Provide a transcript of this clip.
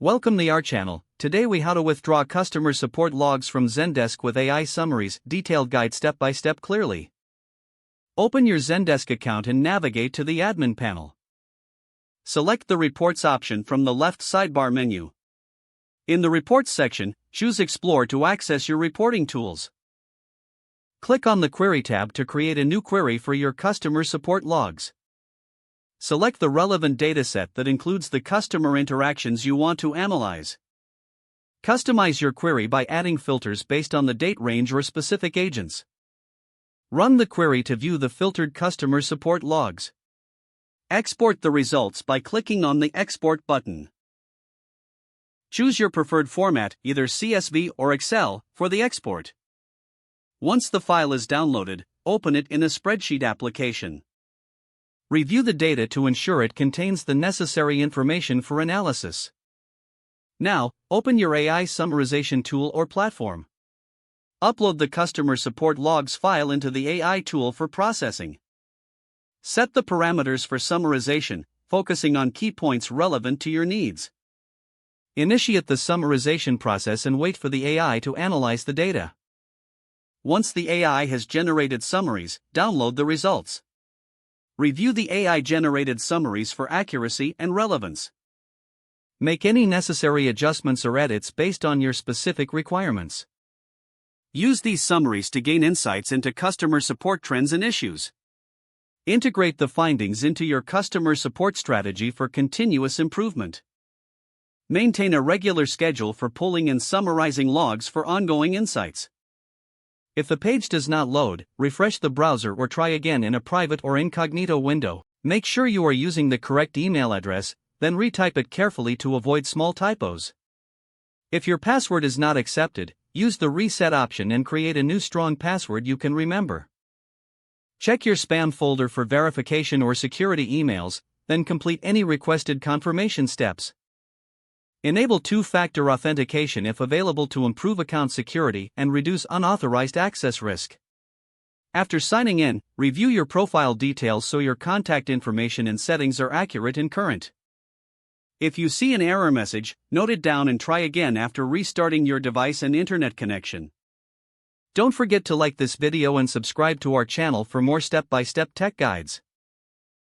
Welcome to our channel. Today we how to withdraw customer support logs from Zendesk with AI Summaries, detailed guide step by step clearly. Open your Zendesk account and navigate to the admin panel. Select the reports option from the left sidebar menu. In the reports section, choose Explore to access your reporting tools. Click on the Query tab to create a new query for your customer support logs. Select the relevant dataset that includes the customer interactions you want to analyze. Customize your query by adding filters based on the date range or specific agents. Run the query to view the filtered customer support logs. Export the results by clicking on the Export button. Choose your preferred format, either CSV or Excel, for the export. Once the file is downloaded, open it in a spreadsheet application. Review the data to ensure it contains the necessary information for analysis. Now, open your AI summarization tool or platform. Upload the customer support logs file into the AI tool for processing. Set the parameters for summarization, focusing on key points relevant to your needs. Initiate the summarization process and wait for the AI to analyze the data. Once the AI has generated summaries, download the results. Review the AI-generated summaries for accuracy and relevance. Make any necessary adjustments or edits based on your specific requirements. Use these summaries to gain insights into customer support trends and issues. Integrate the findings into your customer support strategy for continuous improvement. Maintain a regular schedule for pulling and summarizing logs for ongoing insights. If the page does not load, refresh the browser or try again in a private or incognito window. Make sure you are using the correct email address, then retype it carefully to avoid small typos. If your password is not accepted, use the reset option and create a new strong password you can remember. Check your spam folder for verification or security emails, then complete any requested confirmation steps. Enable two-factor authentication if available to improve account security and reduce unauthorized access risk. After signing in, review your profile details so your contact information and settings are accurate and current. If you see an error message, note it down and try again after restarting your device and internet connection. Don't forget to like this video and subscribe to our channel for more step-by-step tech guides.